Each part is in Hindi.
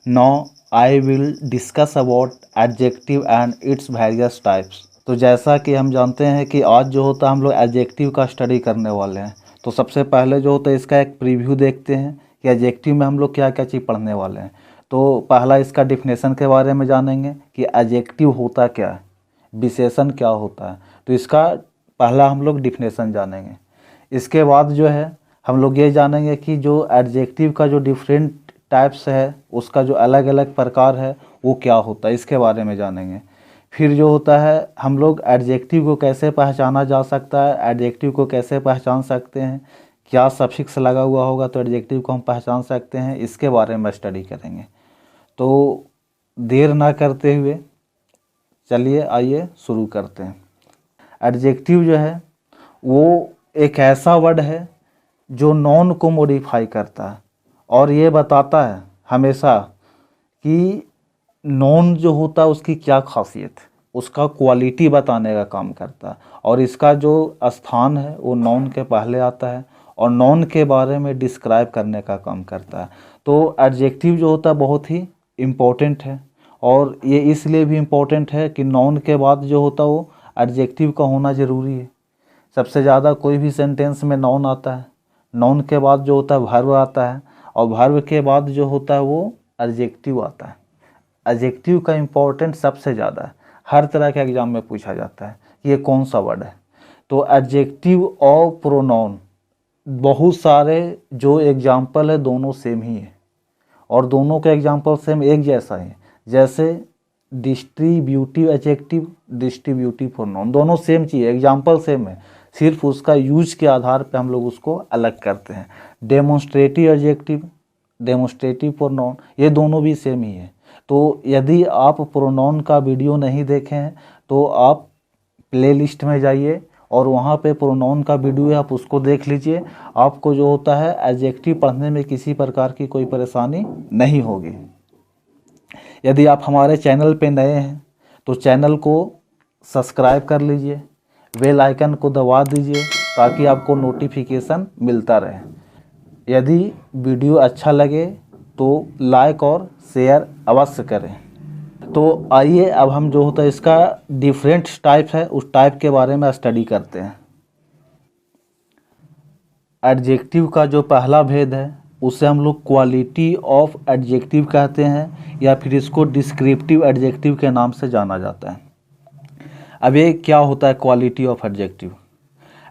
Now I will discuss about adjective and its various types. तो जैसा कि हम जानते हैं कि आज जो होता है हम लोग एडजेक्टिव का स्टडी करने वाले हैं। तो सबसे पहले जो होता है इसका एक प्रीव्यू देखते हैं कि एडजेक्टिव में हम लोग क्या क्या चीज़ पढ़ने वाले हैं। तो पहला इसका डिफिनेशन के बारे में जानेंगे कि एडजेक्टिव होता क्या है, विशेषण क्या होता है। तो इसका पहला हम लोग डिफिनेशन जानेंगे। इसके बाद जो है हम लोग ये जानेंगे कि जो एडजेक्टिव का जो डिफरेंट टाइप्स है, उसका जो अलग अलग प्रकार है वो क्या होता है, इसके बारे में जानेंगे। फिर जो होता है हम लोग एडजेक्टिव को कैसे पहचाना जा सकता है, एडजेक्टिव को कैसे पहचान सकते हैं, क्या सफिक्स लगा हुआ होगा तो एडजेक्टिव को हम पहचान सकते हैं, इसके बारे में स्टडी करेंगे। तो देर ना करते हुए चलिए आइए शुरू करते हैं। एडजेक्टिव जो है वो एक ऐसा वर्ड है जो नॉन को मॉडिफाई करता है और ये बताता है हमेशा कि नॉन जो होता है उसकी क्या खासियत है, उसका क्वालिटी बताने का काम करता है। और इसका जो स्थान है वो नॉन के पहले आता है और नॉन के बारे में डिस्क्राइब करने का काम करता है। तो एडजेक्टिव जो होता है बहुत ही इम्पोर्टेंट है और ये इसलिए भी इम्पोर्टेंट है कि नॉन के बाद जो होता है वो एडजेक्टिव का होना ज़रूरी है। सबसे ज़्यादा कोई भी सेंटेंस में नॉन आता है, नॉन के बाद जो होता है वर्ब आता है और वर्ब के बाद जो होता है वो एडजेक्टिव आता है। एडजेक्टिव का इम्पोर्टेंट सबसे ज़्यादा है, हर तरह के एग्जाम में पूछा जाता है कि ये कौन सा वर्ड है। तो एडजेक्टिव और प्रोनाउन बहुत सारे जो एग्जाम्पल है दोनों सेम ही है और दोनों का एग्जाम्पल सेम एक जैसा है। जैसे डिस्ट्रीब्यूटिव एडजेक्टिव, डिस्ट्रीब्यूटिव प्रोनाउन दोनों सेम चीज़ है, एग्जाम्पल सेम है, सिर्फ उसका यूज के आधार पे हम लोग उसको अलग करते हैं। डेमोन्स्ट्रेटिव एडजेक्टिव, डेमोन्स्ट्रेटिव प्रोनाउन ये दोनों भी सेम ही है। तो यदि आप प्रोनाउन का वीडियो नहीं देखे हैं तो आप प्लेलिस्ट में जाइए और वहाँ पे प्रोनाउन का वीडियो है, आप उसको देख लीजिए। आपको जो होता है एडजेक्टिव पढ़ने में किसी प्रकार की कोई परेशानी नहीं होगी। यदि आप हमारे चैनल पे नए हैं तो चैनल को सब्सक्राइब कर लीजिए, बेल आइकन को दबा दीजिए ताकि आपको नोटिफिकेशन मिलता रहे। यदि वीडियो अच्छा लगे तो लाइक और शेयर अवश्य करें। तो आइए अब हम जो होता है इसका डिफरेंट टाइप है उस टाइप के बारे में स्टडी करते हैं। एडजेक्टिव का जो पहला भेद है उसे हम लोग क्वालिटी ऑफ एडजेक्टिव कहते हैं या फिर इसको डिस्क्रिप्टिव एडजेक्टिव के नाम से जाना जाता है। अब ये क्या होता है quality of adjective?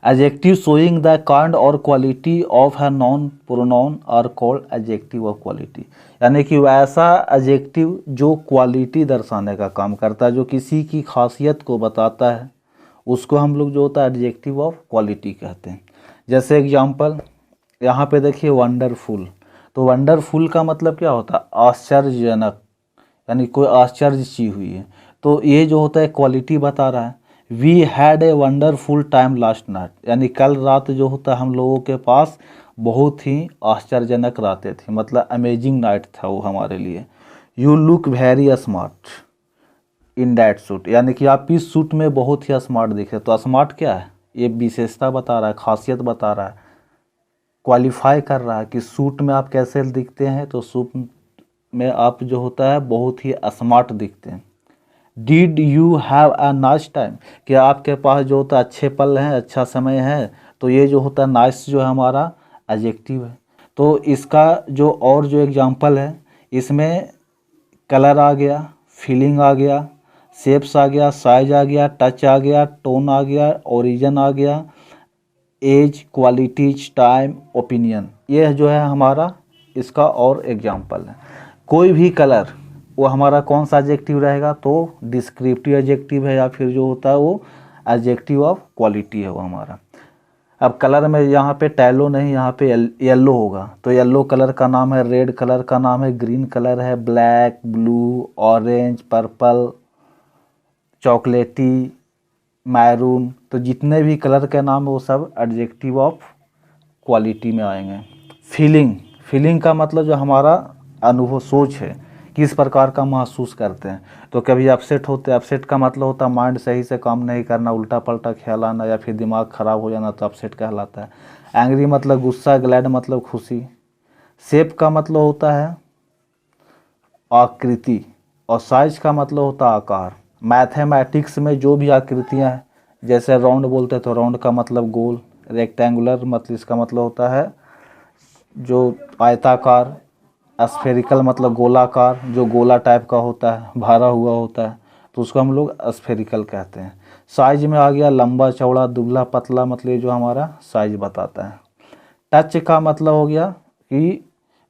Adjective showing the kind और quality of a noun pronoun are called adjective of quality. यानी कि वैसा एडजेक्टिव जो क्वालिटी दर्शाने का काम करता है, जो किसी की खासियत को बताता है, उसको हम लोग जो होता है एडजेक्टिव ऑफ क्वालिटी कहते हैं। जैसे एग्जांपल यहाँ पे देखिए वंडरफुल। तो वंडरफुल का मतलब क्या होता है? आश्चर्यजनक, यानी कोई आश्चर्य चीज हुई है। तो ये जो होता है क्वालिटी बता रहा है। We had a wonderful time last night, यानी कल रात जो होता है हम लोगों के पास बहुत ही आश्चर्यजनक रातें थी, मतलब अमेजिंग नाइट था वो हमारे लिए। You look very smart in that suit, यानी कि आप इस सूट में बहुत ही स्मार्ट दिख रहे। तो स्मार्ट क्या है? ये विशेषता बता रहा है, खासियत बता रहा है, क्वालिफाई कर रहा है कि सूट में आप कैसे दिखते हैं। तो सूट में आप जो होता है बहुत ही स्मार्ट दिखते हैं। Did you have a nice time, कि आपके पास जो होता है अच्छे पल हैं, अच्छा समय है। तो ये जो होता है नाइस जो है हमारा एडजेक्टिव है। तो इसका जो और जो एग्जांपल है इसमें कलर आ गया, फीलिंग आ गया, शेप्स आ गया, साइज आ गया, टच आ गया, टोन आ गया, ओरिजिन आ गया, एज, क्वालिटीज, टाइम, ओपिनियन, ये जो है हमारा इसका और एग्जांपल है। कोई भी कलर वो हमारा कौन सा एडजेक्टिव रहेगा? तो डिस्क्रिप्टिव एडजेक्टिव है या फिर जो होता है वो एडजेक्टिव ऑफ क्वालिटी है वो हमारा। अब कलर में यहाँ पे टैलो नहीं, यहाँ पे येलो होगा। तो येलो कलर का नाम है, रेड कलर का नाम है, ग्रीन कलर है, ब्लैक, ब्लू, ऑरेंज, पर्पल, चॉकलेटी, मैरून। तो जितने भी कलर के नाम है वो सब एडजेक्टिव ऑफ क्वालिटी में आएंगे। फीलिंग, फीलिंग का मतलब जो हमारा अनुभव, सोच है, किस प्रकार का महसूस करते हैं। तो कभी अपसेट होते हैं, अपसेट का मतलब होता है माइंड सही से काम नहीं करना, उल्टा पल्टा ख्याल आना या फिर दिमाग खराब हो जाना, तो अपसेट कहलाता है। एंग्री मतलब गुस्सा, ग्लैड मतलब खुशी। सेप का मतलब होता है आकृति, और साइज का मतलब होता है आकार। मैथमेटिक्स में जो भी आकृतियां हैं, जैसे राउंड बोलते हैं तो राउंड का मतलब गोल, रेक्टेंगुलर मतलब इसका मतलब होता है जो आयताकार, स्फेरिकल मतलब गोलाकार, जो गोला टाइप का होता है, भरा हुआ होता है, तो उसको हम लोग स्फेरिकल कहते हैं। साइज में आ गया लंबा चौड़ा दुबला पतला, मतलब ये जो हमारा साइज बताता है। टच का मतलब हो गया कि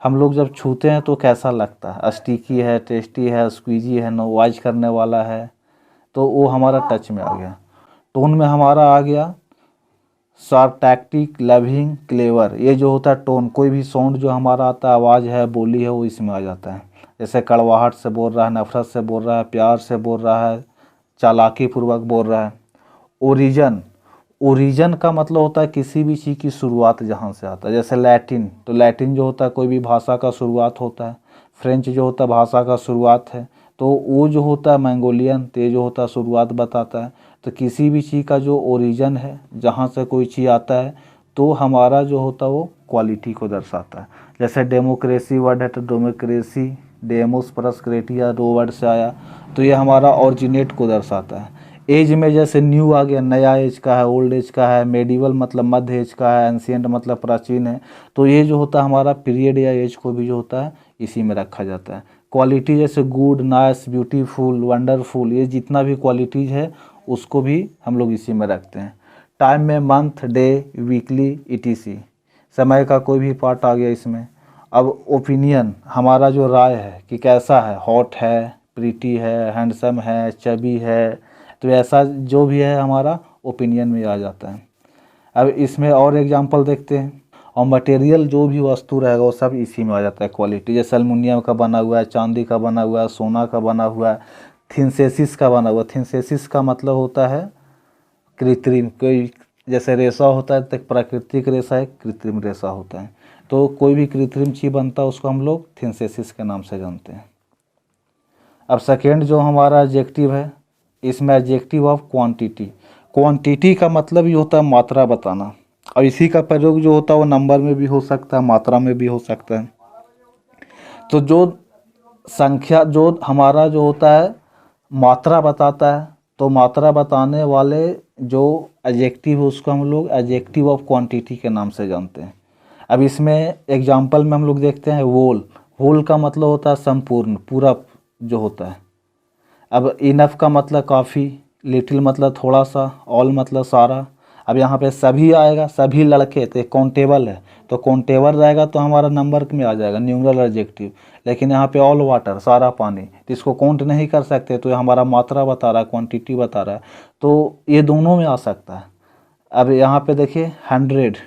हम लोग जब छूते हैं तो कैसा लगता है, स्टिकी है, टेस्टी है, स्क्वीजी है, नॉइज करने वाला है, तो वो हमारा टच में आ गया। टोन में हमारा आ गया सार्कैस्टिक, लविंग, क्लेवर। ये जो होता है टोन, कोई भी साउंड जो हमारा आता है, आवाज़ है, बोली है, वो इसमें आ जाता है। जैसे कड़वाहट से बोल रहा है, नफरत से बोल रहा है, प्यार से बोल रहा है, चालाकी पूर्वक बोल रहा है। ओरिजन, ओरिजन का मतलब होता है किसी भी चीज़ की शुरुआत जहाँ से आता है। जैसे लैटिन, तो लैटिन जो होता है कोई भी भाषा का शुरुआत होता है। फ्रेंच जो होता है भाषा का शुरुआत है। तो वो जो होता है मंगोलियन, तो ये जो होता है शुरुआत बताता है। तो किसी भी चीज़ का जो ओरिजन है, जहाँ से कोई चीज़ आता है, तो हमारा जो होता है वो क्वालिटी को दर्शाता है। जैसे डेमोक्रेसी वर्ड है तो डेमोक्रेसी, डेमोस प्लस क्रेटिया, दो वर्ड से आया, तो ये हमारा ऑरिजिनेट को दर्शाता है। एज में जैसे न्यू आ गया, नया एज का है, ओल्ड एज का है, मेडिवल मतलब मध्य एज का है, एंशिएंट मतलब प्राचीन है। तो ये जो होता है हमारा पीरियड या एज को भी जो होता है इसी में रखा जाता है। क्वालिटी जैसे गुड, नाइस, ब्यूटीफुल, वंडरफुल, ये जितना भी क्वालिटीज़ है उसको भी हम लोग इसी में रखते हैं। टाइम में मंथ, डे, वीकली, ईटीसी, समय का कोई भी पार्ट आ गया इसमें। अब ओपिनियन, हमारा जो राय है कि कैसा है, हॉट है, प्रीटी है, हैंडसम है, चबी है, तो ऐसा जो भी है हमारा ओपिनियन में आ जाता है। अब इसमें और एग्जांपल देखते हैं। और मटेरियल जो भी वस्तु रहेगा वो सब इसी में आ जाता है क्वालिटी। जैसे एल्युमिनियम का बना हुआ है, चांदी का बना हुआ है, सोना का बना हुआ है, थिनसेसिस का बना हुआ है। थिनसेसिस का मतलब होता है कृत्रिम। कोई जैसे रेशा होता है तो एक प्राकृतिक रेशा, एक कृत्रिम रेशा होता है। तो कोई भी कृत्रिम चीज़ बनता है उसको हम लोग थिनसेसिस के नाम से जानते हैं। अब सेकेंड जो हमारा एडजेक्टिव है, इसमें एडजेक्टिव ऑफ क्वांटिटी। क्वांटिटी का मतलब ही होता है मात्रा बताना, और इसी का प्रयोग जो होता है वो नंबर में भी हो सकता है, मात्रा में भी हो सकता है। तो जो संख्या जो हमारा जो होता है मात्रा बताता है, तो मात्रा बताने वाले जो एडजेक्टिव है उसको हम लोग एडजेक्टिव ऑफ क्वांटिटी के नाम से जानते हैं। अब इसमें एग्जांपल में हम लोग देखते हैं होल। होल का मतलब होता है संपूर्ण, पूरा जो होता है। अब इनफ का मतलब काफ़ी, लिटिल मतलब थोड़ा सा, ऑल मतलब सारा। अब यहाँ पे सभी आएगा, सभी लड़के, तो काउंटेबल है, तो काउंटेबल रहेगा तो हमारा नंबर में आ जाएगा, न्यूमरल एडजेक्टिव। लेकिन यहाँ पे ऑल वाटर, सारा पानी, तो इसको काउंट नहीं कर सकते, तो ये हमारा मात्रा बता रहा है, क्वांटिटी बता रहा है, तो ये दोनों में आ सकता है। अब यहाँ पे देखिए 100,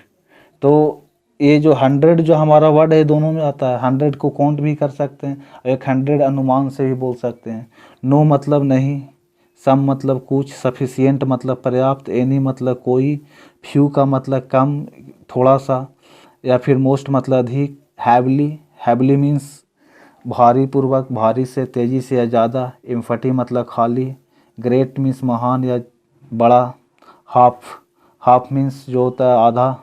तो ये जो 100 जो हमारा वर्ड है दोनों में आता है। 100 को काउंट भी कर सकते हैं, और एक 100 अनुमान से भी बोल सकते हैं। नो मतलब नहीं, सम मतलब कुछ, सफिशिएंट मतलब पर्याप्त, एनी मतलब कोई, फ्यू का मतलब कम, थोड़ा सा, या फिर मोस्ट मतलब अधिक, हैवली, हैवली मीन्स भारी पूर्वक, भारी से, तेज़ी से या ज़्यादा, एम्फटी मतलब खाली, ग्रेट मीन्स महान या बड़ा, हाफ, हाफ मीन्स जो होता है आधा,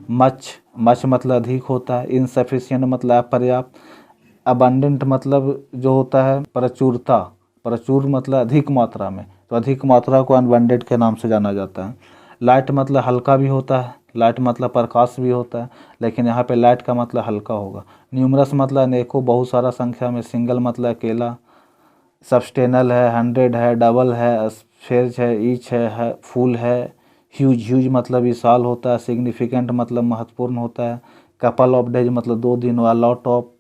मच, मच मतलब अधिक होता है, इनसफिशिएंट मतलब अपर्याप्त, अबंडेंट मतलब जो होता है प्रचुरता, प्रचुर मतलब अधिक मात्रा में, तो अधिक मात्रा को अनबंडेड के नाम से जाना जाता है। लाइट मतलब हल्का भी होता है, लाइट मतलब प्रकाश भी होता है, लेकिन यहाँ पे लाइट का मतलब हल्का होगा। न्यूमरस मतलब अनेकों, बहुत सारा संख्या में। सिंगल मतलब अकेला। सब्सटेनल है, 100 है, डबल है, स्फेयर है, ईच है, फुल है। ह्यूज, ह्यूज मतलब विशाल होता है। सिग्निफिकेंट मतलब महत्वपूर्ण होता है। कपल ऑफ डेज मतलब 2 दिन, व लॉट ऑफ,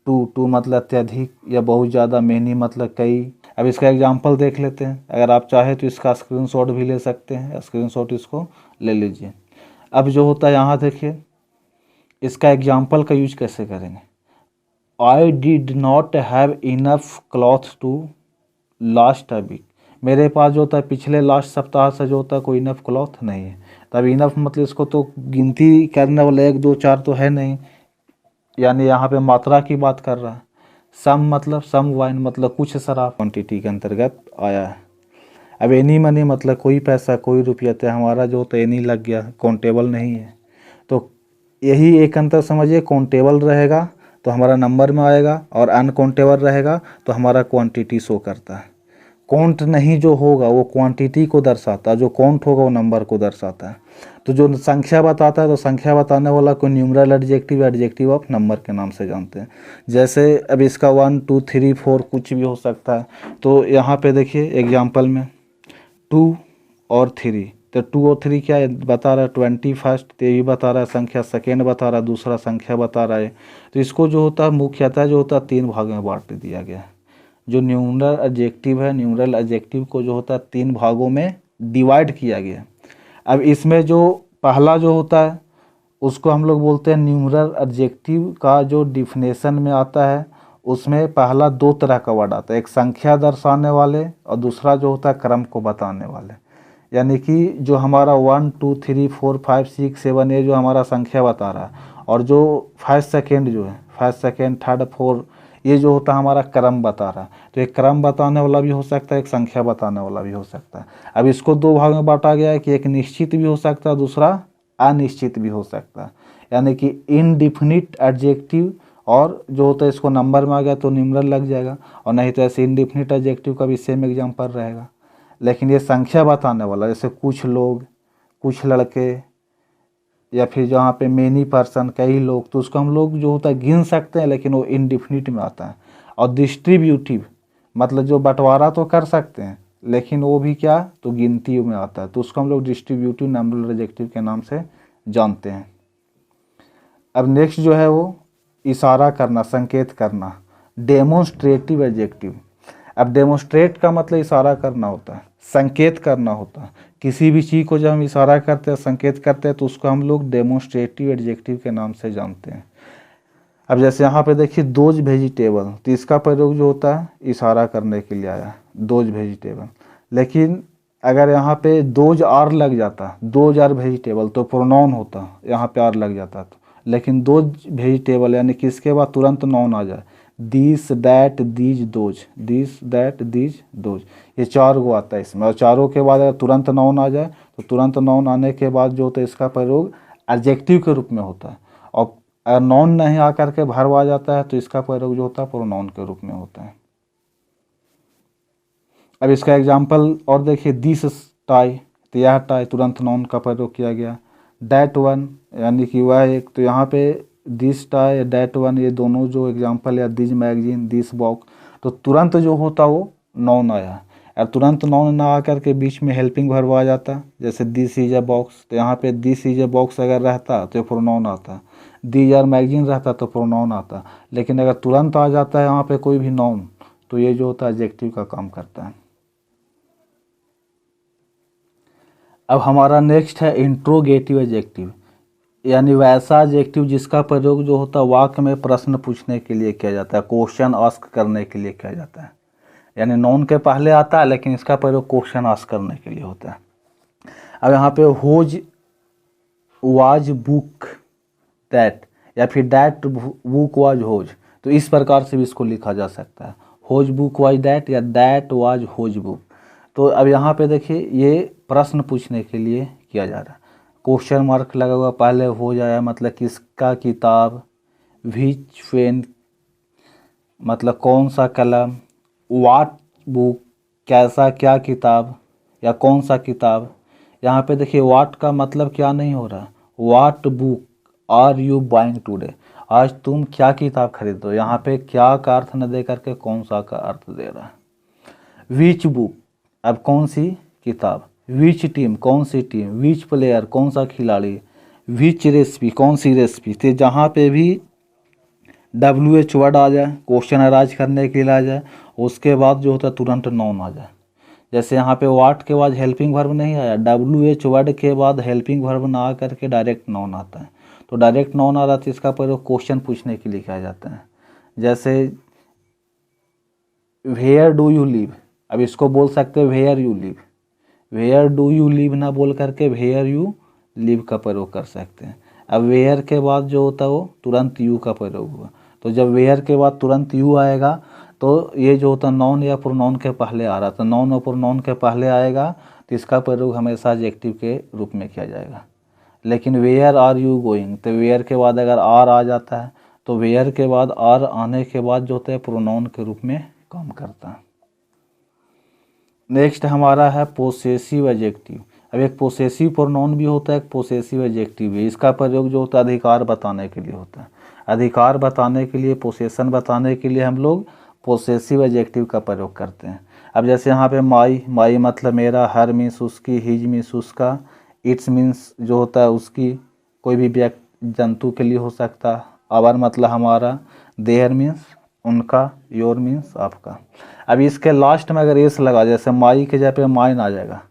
टू मतलब अत्यधिक या बहुत ज़्यादा, मेनी मतलब कई। अब इसका एग्जांपल देख लेते हैं। अगर आप चाहें तो इसका स्क्रीनशॉट भी ले सकते हैं, स्क्रीनशॉट इसको ले लीजिए। अब जो होता है यहाँ देखिए, इसका एग्जांपल का यूज कैसे करेंगे। I did not have enough cloth to last a week. मेरे पास जो होता है पिछले लास्ट सप्ताह से जो होता है कोई इनफ क्लॉथ नहीं है। तब इनफ मतलब इसको तो गिनती करने वाले 1 2 4 तो है नहीं, यानी यहाँ पे मात्रा की बात कर रहा है। सम मतलब सम वाइन मतलब कुछ शराब क्वांटिटी के अंतर्गत आया है। अब एनी मनी मतलब कोई पैसा, कोई रुपया, तो हमारा जो होता है एनी लग गया, काउंटेबल नहीं है। तो यही एक अंतर समझिए, काउंटेबल रहेगा तो हमारा नंबर में आएगा, और अनकाउंटेबल रहेगा तो हमारा क्वांटिटी शो करता है। काउंट नहीं जो होगा वो क्वांटिटी को दर्शाता है, जो काउंट होगा वो नंबर को दर्शाता है। तो जो संख्या बताता है तो संख्या बताने वाला को numeral adjective adjective of number के नाम से जानते हैं। जैसे अब इसका 1 2 3 4 कुछ भी हो सकता है। तो यहाँ पे देखिए एग्जाम्पल में 2 और 3, तो 2 और 3 क्या है बता रहा है 21, तो ये बता रहा है संख्या, सेकेंड बता रहा है, दूसरा संख्या बता रहा है। तो इसको जो होता है मुख्यतः जो होता है 3 भाग में बांट दिया गया है। जो न्यूमरल एडजेक्टिव है, न्यूमरल एडजेक्टिव को जो होता है 3 भागों में डिवाइड किया गया। अब इसमें जो पहला जो होता है उसको हम लोग बोलते हैं न्यूमरल एडजेक्टिव का जो डिफिनेशन में आता है, उसमें पहला 2 तरह का वर्ड आता है, एक संख्या दर्शाने वाले और दूसरा जो होता है क्रम को बताने वाले। यानी कि जो हमारा 1 2 3 4 5 6 7 ये जो हमारा संख्या बता रहा है, और जो 5 सेकेंड जो है 5 सेकेंड 3rd 4 ये जो होता है हमारा क्रम बता रहा है। तो एक क्रम बताने वाला भी हो सकता है, एक संख्या बताने वाला भी हो सकता है। अब इसको 2 भाग में बांटा गया है कि एक निश्चित भी हो सकता है, दूसरा अनिश्चित भी हो सकता है। यानी कि इनडिफिनिट एडजेक्टिव, और जो होता है इसको नंबर में आ गया तो न्यूमरल लग जाएगा, और नहीं तो ऐसे इनडिफिनिट एडजेक्टिव का भी सेम एग्जाम्पल रहेगा। लेकिन ये संख्या बताने वाला, जैसे कुछ लोग, कुछ लड़के, या फिर जहाँ पे मेनी पर्सन कई लोग, तो उसको हम लोग जो होता है गिन सकते हैं, लेकिन वो इनडिफिनिट में आता है। और डिस्ट्रीब्यूटिव मतलब जो बंटवारा तो कर सकते हैं, लेकिन वो भी क्या तो गिनती में आता है, तो उसको हम लोग डिस्ट्रीब्यूटिव नंबर एडजेक्टिव के नाम से जानते हैं। अब नेक्स्ट जो है वो इशारा करना, संकेत करना, डेमोन्स्ट्रेटिव एडजेक्टिव। अब डेमोन्स्ट्रेट का मतलब इशारा करना होता है, संकेत करना होता है। किसी भी चीज़ को जब हम इशारा करते हैं, संकेत करते हैं, तो उसको हम लोग डेमोन्स्ट्रेटिव एडजेक्टिव के नाम से जानते हैं। अब जैसे यहाँ पे देखिए दोज वेजिटेबल, तो इसका प्रयोग जो होता है इशारा करने के लिए आया, दोज वेजिटेबल। लेकिन अगर यहाँ पे दोज आर लग जाता, दोज आर वेजिटेबल, तो प्रोनाउन होता, यहाँ पे आर लग जाता तो। लेकिन दोज वेजिटेबल यानी कि इसके बाद तुरंत नाउन आ जाए, this that these those, this that these those, ये 4 गो आता है इसमें। और चारों के बाद अगर तुरंत नाउन आ जाए तो तुरंत नाउन आने के बाद जो होता है इसका प्रयोग एडजेक्टिव के रूप में होता है। और अगर नाउन नहीं आकर के वर्ब आ जाता है तो इसका प्रयोग जो होता है प्रोनाउन के रूप में होता है। अब इसका एग्जाम्पल और देखिए, दिस टाई, तो यह टाई तुरंत नाउन का प्रयोग किया गया। दैट वन यानी कि वह एक, तो यहाँ पे दिस टाई दैट वन ये दोनों जो एग्जाम्पल है, दिस मैगजीन दिस बॉक्स, तो तुरंत जो होता वो नाउन आया। और तुरंत नाउन ना आकर के बीच में हेल्पिंग वर्ब आ जाता, जैसे दिस इज अ बॉक्स, तो यहाँ पे दिस इज अ बॉक्स अगर रहता तो प्रोनाउन आता, दिस आर मैगजीन रहता तो प्रोनाउन आता। लेकिन अगर तुरंत आ जाता है यहाँ पे कोई भी नाउन, तो ये जो होता है एडजेक्टिव का काम करता है। अब हमारा नेक्स्ट है इंट्रोगेटिव एडजेक्टिव, यानी वैसा एडजेक्टिव जिसका प्रयोग जो होता है वाक्य में प्रश्न पूछने के लिए किया जाता है, क्वेश्चन आस्क करने के लिए किया जाता है। यानी नाउन के पहले आता है, लेकिन इसका प्रयोग क्वेश्चन आस्क करने के लिए होता है। अब यहाँ पे होज वाज बुक दैट, या फिर दैट बुक वाज होज, तो इस प्रकार से भी इसको लिखा जा सकता है, होज बुक वाज दैट या दैट वाज होज बुक। तो अब यहाँ पे देखिए ये प्रश्न पूछने के लिए किया जा रहा है, क्वेश्चन मार्क लगा हुआ, पहले हो जाए मतलब किसका किताब, विच पेन मतलब कौन सा कलम, वाट बुक कैसा क्या किताब या कौन सा किताब। यहाँ पे देखिए वाट का मतलब क्या नहीं हो रहा, what book are you buying today, आज तुम क्या किताब खरीद दो, यहाँ पे क्या का अर्थ न दे करके कौन सा का अर्थ दे रहा है। विच बुक अब कौन सी किताब, विच टीम कौन सी टीम, विच प्लेयर कौन सा खिलाड़ी, विच रेसिपी कौन सी रेसिपी। तो जहाँ पे भी WH वर्ड आ जाए, क्वेश्चन अराइज करने के लिए आ जाए, उसके बाद जो होता है तुरंत नाउन आ जाए। जैसे यहाँ पे वाट के बाद हेल्पिंग वर्ब नहीं आया, WH वर्ड के बाद हेल्पिंग वर्ब ना आ करके डायरेक्ट नाउन आता है। तो डायरेक्ट नाउन आ रहा तो इसका प्रयोग क्वेश्चन पूछने के लिए किया जाता है। जैसे वेयर डू यू लिव, अब इसको बोल सकते हैं where you live, where do you live ना बोल करके वेयर यू लिव का प्रयोग कर सकते हैं। अब वेयर के बाद जो होता है वो तुरंत यू का प्रयोग हुआ, तो जब वेयर के बाद तुरंत यू आएगा तो ये जो होता है नाउन या प्रोनाउन के पहले आ रहा था, नाउन और प्रोनाउन के पहले आएगा तो इसका प्रयोग हमेशा एडजेक्टिव के रूप में किया जाएगा। लेकिन वेयर आर यू गोइंग, तो वेयर के बाद अगर आर आ जाता है तो वेयर के बाद आर आने के बाद जो होता है प्रोनाउन के रूप में काम करता है। नेक्स्ट हमारा है पोसेसिव एडजेक्टिव। अब एक पोसेसिव प्रोनाउन भी होता है, एक पोसेसिव एडजेक्टिव भी। इसका प्रयोग जो होता है अधिकार बताने के लिए होता है। अधिकार बताने के लिए, पोसेशन बताने के लिए हम लोग पोसेसिव एडजेक्टिव का प्रयोग करते हैं। अब जैसे यहाँ पे माई, माई मतलब मेरा, हर मीन्स उसकी, हिज मीन्स उसका, इट्स मीन्स जो होता है उसकी, कोई भी व्यक्ति जंतु के लिए हो सकता है। आवर मतलब हमारा, देयर मीन्स उनका, योर मीन्स आपका। अब इसके लास्ट में अगर एस लगा, जैसे माई के जगह पे माइन आ जाएगा,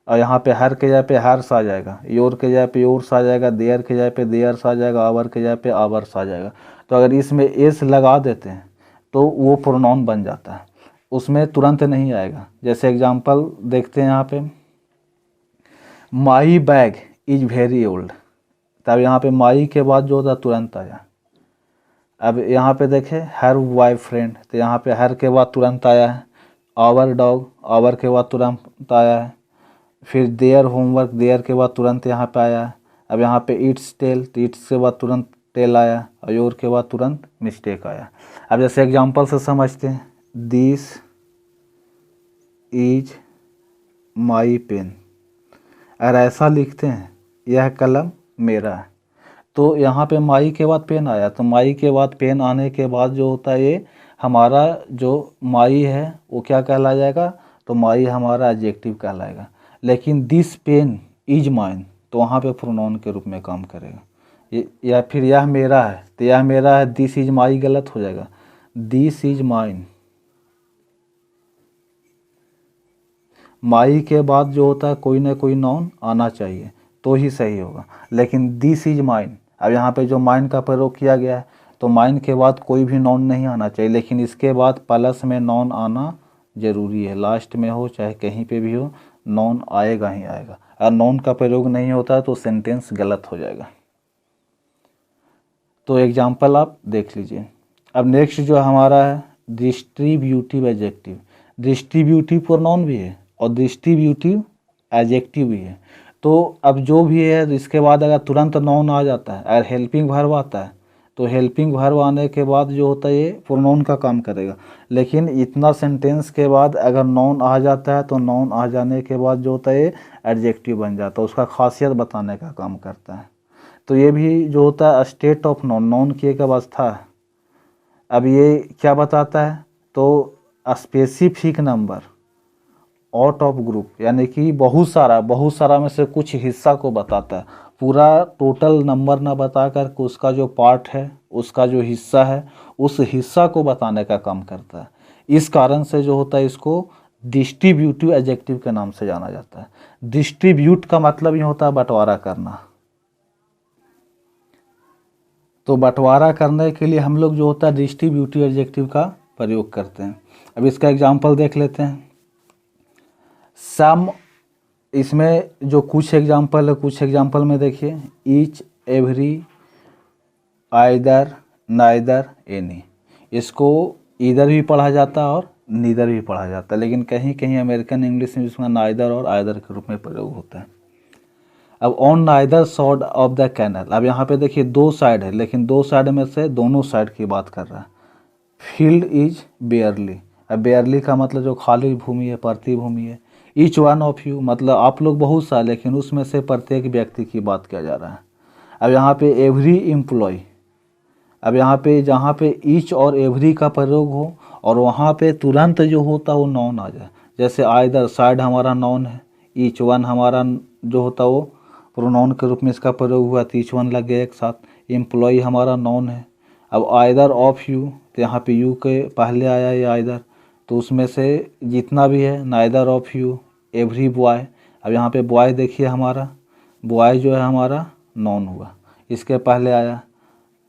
और यहाँ पे हर के जगह पे हर्स आ जाएगा, योर के जगह पे योर्स आ जाएगा, देयर के जगह पे देयर्स आ जाएगा, आवर के जगह पे आवर्स आ जाएगा। तो अगर इसमें एस लगा देते हैं तो वो प्रोनाउन बन जाता है, उसमें तुरंत नहीं आएगा। जैसे एग्जांपल देखते हैं यहाँ पे, my bag is very old, तब यहाँ पे माई के बाद जो होता तुरंत आया। अब यहाँ पे देखें हर वाइफ फ्रेंड, तो यहाँ पे हर के बाद तुरंत आया है। आवर डॉग, आवर के बाद तुरंत आया है। फिर देयर होमवर्क, देयर के बाद तुरंत यहाँ पे आया है। अब यहाँ पे इट्स टेल, तो इट्स के बाद तुरंत टेल आया, और योर के बाद तुरंत मिस्टेक आया। अब जैसे एग्जांपल से समझते हैं, दिस इज माई पेन, अगर ऐसा लिखते हैं यह कलम मेरा है, तो यहाँ पे माई के बाद पेन आया, तो माई के बाद पेन आने के बाद जो होता है ये हमारा जो माई है वो क्या कहला जाएगा, तो माई हमारा एडजेक्टिव कहलाएगा। लेकिन दिस पेन इज माइन, तो वहाँ पे प्रोनाउन के रूप में काम करेगा। या फिर यह मेरा है, तो यह मेरा है, दिस इज माई गलत हो जाएगा, दिस इज माइन। माई के बाद जो होता है कोई ना कोई नाउन आना चाहिए तो ही सही होगा, लेकिन दिस इज माइन, अब यहाँ पे जो माइन का प्रयोग किया गया है, तो माइन के बाद कोई भी नाउन नहीं आना चाहिए, लेकिन इसके बाद प्लस में नाउन आना जरूरी है। लास्ट में हो चाहे कहीं पे भी हो, नाउन आएगा ही आएगा। अगर नाउन का प्रयोग नहीं होता तो सेंटेंस गलत हो जाएगा। तो एग्जाम्पल आप देख लीजिए। अब नेक्स्ट जो हमारा है डिस्ट्रीब्यूटिव एडजेक्टिव। डिस्ट्रीब्यूटिव प्रोनाउन भी है और डिस्ट्रीब्यूटिव एडजेक्टिव भी है। तो अब जो भी है इसके बाद अगर तुरंत नाउन आ जाता है, अगर हेल्पिंग वर्ब आता है, तो हेल्पिंग वर्ब आने के बाद जो होता है ये प्रोनाउन का काम करेगा। लेकिन इतना सेंटेंस के बाद अगर नाउन आ जाता है तो नाउन आ जाने के बाद जो होता है ये एडजेक्टिव बन जाता है, उसका खासियत बताने का काम करता है। तो ये भी जो होता है स्टेट ऑफ नाउन, नाउन की एक अवस्था है। अब ये क्या बताता है, तो specific number out of group, यानी कि बहुत सारा में से कुछ हिस्सा को बताता है। पूरा टोटल नंबर ना बता कर उसका जो पार्ट है, उसका जो हिस्सा है, उस हिस्सा को बताने का काम करता है। इस कारण से जो होता है इसको डिस्ट्रीब्यूटिव एडजेक्टिव के नाम से जाना जाता है। डिस्ट्रीब्यूट का मतलब ये होता है बंटवारा करना। तो बंटवारा करने के लिए हम लोग जो होता है डिस्ट्रीब्यूटिव एडजेक्टिव का प्रयोग करते हैं। अब इसका एग्जाम्पल देख लेते हैं। सम, इसमें जो कुछ एग्जाम्पल है, कुछ एग्जाम्पल में देखिए each, every, either, neither, any. इसको इधर भी पढ़ा जाता है और नीदर भी पढ़ा जाता है, लेकिन कहीं कहीं अमेरिकन इंग्लिश में इसमें नाइदर और आइदर के रूप में प्रयोग होता है। अब on neither side of the canal, अब यहाँ पे देखिए दो साइड है, लेकिन दो साइड में से दोनों साइड की बात कर रहा है। फील्ड इज बेयरली, अब बेयरली का मतलब जो खाली भूमि है, परती भूमि है। ईच वन ऑफ यू मतलब आप लोग बहुत सा, लेकिन उसमें से प्रत्येक व्यक्ति की बात किया जा रहा है। अब यहाँ पे एवरी एम्प्लॉय, अब यहाँ पे जहाँ पे ईच और एवरी का प्रयोग हो और वहाँ पे तुरंत जो होता है वो नाउन आ जाए। जैसे आइदर, साइड हमारा नाउन है, ईच वन हमारा जो होता है वो प्रोनाउन के रूप में इसका प्रयोग हुआ, तो ईच वन लग गया एक साथ। एम्प्लॉय हमारा नाउन है। अब आइदर ऑफ यू, तो यहाँ पे यू के पहले आया ये आइदर, तो उसमें से जितना भी है neither of you, every boy. अब यहाँ पे बॉय देखिए हमारा, बॉय जो है हमारा नाउन हुआ, इसके पहले आया।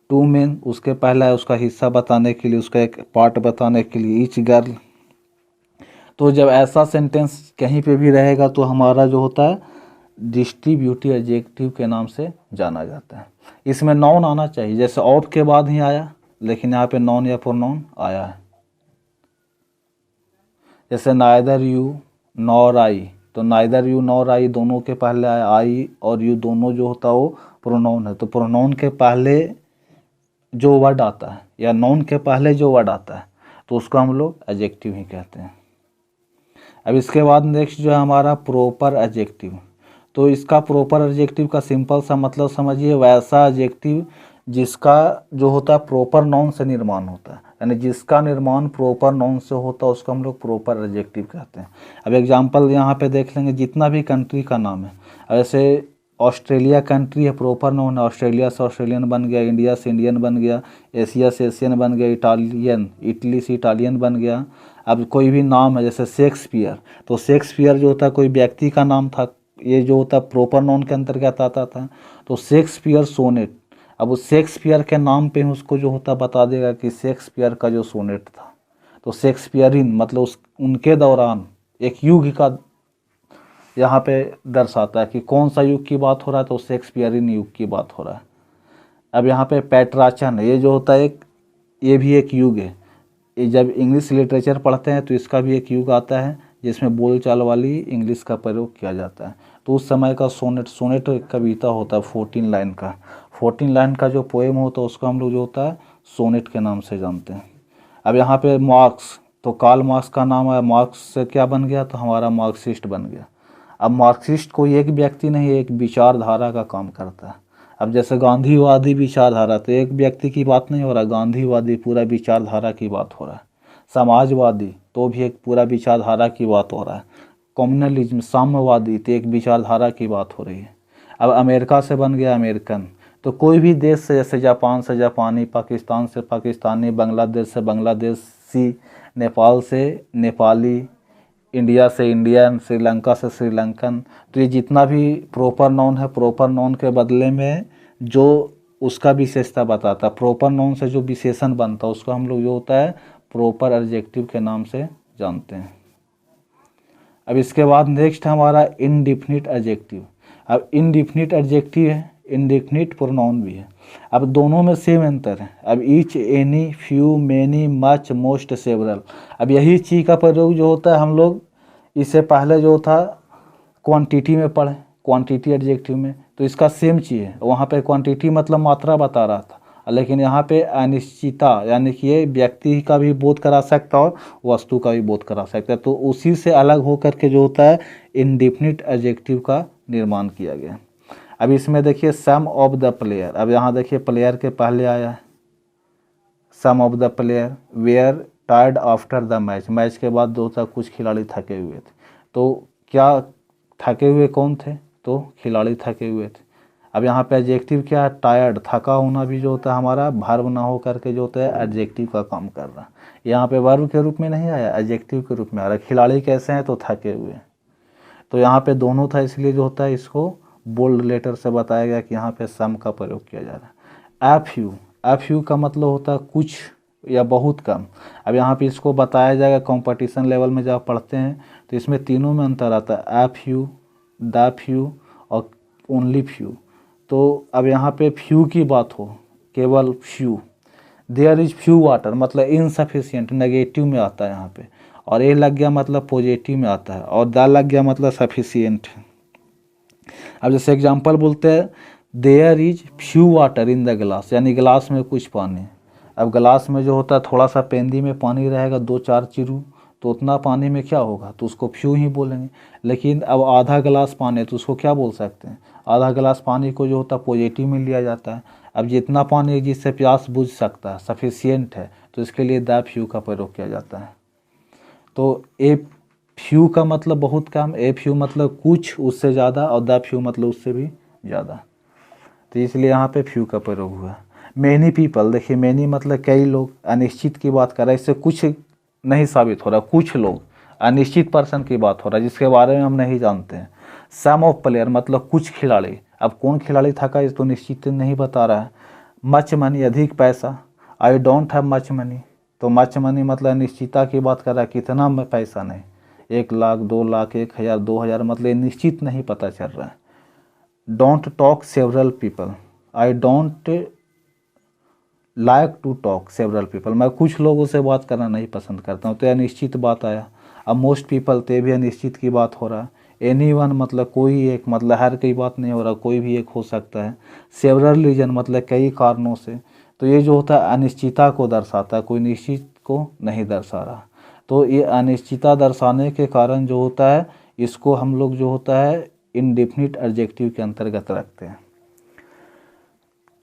टू मेन, उसके पहले आया, उसका हिस्सा बताने के लिए, उसका एक पार्ट बताने के लिए। ईच गर्ल, तो जब ऐसा सेंटेंस कहीं पे भी रहेगा तो हमारा जो होता है डिस्ट्रीब्यूटिव एडजेक्टिव के नाम से जाना जाता है। इसमें नाउन आना चाहिए, जैसे ऑफ के बाद ही आया, लेकिन यहाँ पे नाउन या प्रोनाउन आया है। जैसे नाइदर यू नॉर आई, तो नाइदर यू नॉर आई दोनों के पहले आया, आई और यू दोनों जो होता है वो प्रोनाउन है, तो प्रोनाउन के पहले जो वर्ड आता है या नाउन के पहले जो वर्ड आता है तो उसको हम लोग एडजेक्टिव ही कहते हैं। अब इसके बाद नेक्स्ट जो है हमारा प्रॉपर एडजेक्टिव। तो इसका प्रॉपर एडजेक्टिव का सिंपल सा मतलब समझिए, वैसा एडजेक्टिव जिसका जो होता है प्रॉपर नाउन से निर्माण होता है, यानी जिसका निर्माण प्रॉपर नाउन से होता है उसको हम लोग प्रॉपर एडजेक्टिव कहते हैं। अब एग्जांपल यहाँ पे देख लेंगे, जितना भी कंट्री का नाम है, ऐसे ऑस्ट्रेलिया कंट्री है, प्रॉपर नाउन है, ऑस्ट्रेलिया से ऑस्ट्रेलियन बन गया, इंडिया से इंडियन बन गया, एशिया से एशियन बन गया, इटालियन इटली से इटालियन बन गया। अब कोई भी नाम है जैसे शेक्सपियर, तो शेक्सपियर जो होता है कोई व्यक्ति का नाम था, ये जो होता है प्रॉपर नाउन के अंतर्गत आता था। तो शेक्सपियर सोनेट, अब उस शेक्सपियर के नाम पे उसको जो होता बता देगा कि शेक्सपियर का जो सोनेट था, तो शेक्सपियरिन मतलब उस उनके दौरान एक युग का यहाँ पे दर्शाता है कि कौन सा युग की बात हो रहा है, तो शेक्सपियरिन युग की बात हो रहा है। अब यहाँ पे पेट्राचन, ये जो होता है ये भी एक युग है। ये जब इंग्लिश लिटरेचर पढ़ते हैं तो इसका भी एक युग आता है जिसमें बोलचाल वाली इंग्लिश का प्रयोग किया जाता है। तो उस समय का सोनेट एक कविता होता है 14 लाइन का, 14 लाइन का जो पोएम होता है उसको हम लोग जो होता है सोनेट के नाम से जानते हैं। अब यहाँ पे मार्क्स, तो कार्ल मार्क्स का नाम है, मार्क्स से क्या बन गया, तो हमारा मार्क्सिस्ट बन गया। अब मार्क्सिस्ट कोई एक व्यक्ति नहीं, एक विचारधारा का काम करता है। अब जैसे गांधीवादी विचारधारा, तो एक व्यक्ति की बात नहीं हो रहा, गांधीवादी पूरा विचारधारा की बात हो रहा है। समाजवादी तो भी एक पूरा विचारधारा की बात हो रहा है। कम्युनलिज्म साम्यवादी तो एक विचारधारा की बात हो रही है। अब अमेरिका से बन गया अमेरिकन, तो कोई भी देश से, जैसे जापान से जापानी, पाकिस्तान से पाकिस्तानी, बांग्लादेश से बांग्लादेशी, नेपाल से नेपाली, इंडिया से इंडियन, श्रीलंका से श्रीलंकन। तो ये जितना भी प्रॉपर नाउन है, प्रॉपर नाउन के बदले में जो उसका विशेषता बताता है, प्रॉपर नाउन से जो विशेषण बनता है उसको हम लोग जो होता है प्रॉपर एडजेक्टिव के नाम से जानते हैं। अब इसके बाद नेक्स्ट हमारा इनडिफिनिट एडजेक्टिव। अब इनडिफिनिट एडजेक्टिव है, इनडिफिनिट प्रोनाउन भी है। अब दोनों में सेम अंतर है। अब each, any, few, many, much, most, several. अब यही चीज़ का प्रयोग जो होता है हम लोग इससे पहले जो था क्वांटिटी में पढ़े, क्वांटिटी एडजेक्टिव में, तो इसका सेम चीज़ है। वहाँ पे क्वांटिटी मतलब मात्रा बता रहा था, लेकिन यहाँ पे अनिश्चितता, यानी कि ये व्यक्ति का भी बोध करा सकता है और वस्तु का भी बोध करा सकता है। तो उसी से अलग होकर के जो होता है इनडिफिनिट एडजेक्टिव का निर्माण किया गया। अब इसमें देखिए सम ऑफ द प्लेयर। अब यहाँ देखिए प्लेयर के पहले आया है some of the player were tired after the match. Match के बाद जो था कुछ खिलाड़ी थके हुए थे। तो क्या थके हुए कौन थे, तो खिलाड़ी थके हुए थे। अब यहाँ पे एडजेक्टिव क्या है, टायर्ड, थका होना भी जो होता है हमारा वर्ब ना हो करके जो होता है एडजेक्टिव का काम कर रहा है। यहाँ पे वर्ब के रूप में नहीं आया, एडजेक्टिव के रूप में आ रहा है। खिलाड़ी कैसे हैं, तो थके हुए। तो यहाँ पे दोनों था, इसलिए जो होता है इसको बोल्ड लेटर से बताया गया कि यहाँ पे सम का प्रयोग किया जा रहा है। एफ यू, एफ यू का मतलब होता है कुछ या बहुत कम। अब यहाँ पे इसको बताया जाएगा कंपटीशन लेवल में जब पढ़ते हैं तो इसमें तीनों में अंतर आता है, a few the few only few. तो अब यहाँ पे फ्यू की बात हो, केवल few. There is few water मतलब इनसफिशिएंट, नेगेटिव में आता है यहाँ पे, और ए लग गया मतलब पॉजिटिव में आता है, और द लग गया मतलब सफिशिएंट। अब जैसे एग्जांपल बोलते हैं there is few water in the glass, यानी गिलास में कुछ पानी। अब गिलास में जो होता है थोड़ा सा पेंदी में पानी रहेगा, 2-4 चिरू, तो उतना पानी में क्या होगा, तो उसको फ्यू ही बोलेंगे। लेकिन अब आधा गिलास पानी है तो उसको क्या बोल सकते हैं, आधा गिलास पानी को जो होता है पॉजिटिव में लिया जाता है। अब जितना पानी जिससे प्यास बुझ सकता है, सफिशिएंट है, तो इसके लिए द फ्यू का प्रयोग किया जाता है। तो ए फ्यू का मतलब बहुत कम, ए फ्यू मतलब कुछ उससे ज़्यादा, और द फ्यू मतलब उससे भी ज़्यादा, तो इसलिए यहाँ पे फ्यू का प्रयोग हुआ। मैनी पीपल, देखिए मैनी मतलब कई लोग, अनिश्चित की बात कर रहा है, इससे कुछ नहीं साबित हो रहा, कुछ लोग, अनिश्चित पर्सन की बात हो रहा है जिसके बारे में हम नहीं जानते हैं। सम ऑफ प्लेयर मतलब कुछ खिलाड़ी, अब कौन खिलाड़ी था का इस तो निश्चित नहीं बता रहा है। मच मनी अधिक पैसा, I don't have much money, तो मच मनी मतलब अनिश्चितता की बात कर रहा है, कितना में पैसा नहीं, 1 लाख 2 लाख 1000 2000 मतलब निश्चित नहीं पता चल रहा है। Don't talk several people, I don't like to talk several people, मैं कुछ लोगों से बात करना नहीं पसंद करता हूँ, तो अनिश्चित बात आया। अब मोस्ट पीपल, तो भी अनिश्चित की बात हो रहा है। एनीवन मतलब कोई एक, मतलब हर की बात नहीं हो रहा, कोई भी एक हो सकता है। सेवरल रीजन मतलब कई कारणों से, तो ये जो होता है अनिश्चितता को दर्शाता है, कोई निश्चित को नहीं दर्शा रहा। तो ये अनिश्चितता दर्शाने के कारण जो होता है इसको हम लोग जो होता है इंडेफिनिट एडजेक्टिव के अंतर्गत रखते हैं।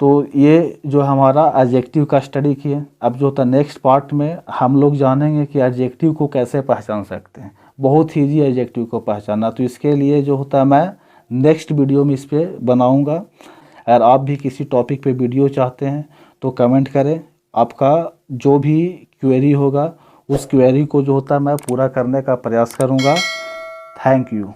तो ये जो हमारा एडजेक्टिव का स्टडी किए। अब जो होता है नेक्स्ट पार्ट में हम लोग जानेंगे कि एडजेक्टिव को कैसे पहचान सकते हैं। बहुत ही ईजी एडजेक्टिव को पहचानना। तो इसके लिए जो होता है मैं नेक्स्ट वीडियो में इस पर बनाऊँगा। अगर आप भी किसी टॉपिक पे वीडियो चाहते हैं तो कमेंट करें। आपका जो भी क्वेरी होगा उस क्वेरी को जो होता है मैं पूरा करने का प्रयास करूँगा। Thank you.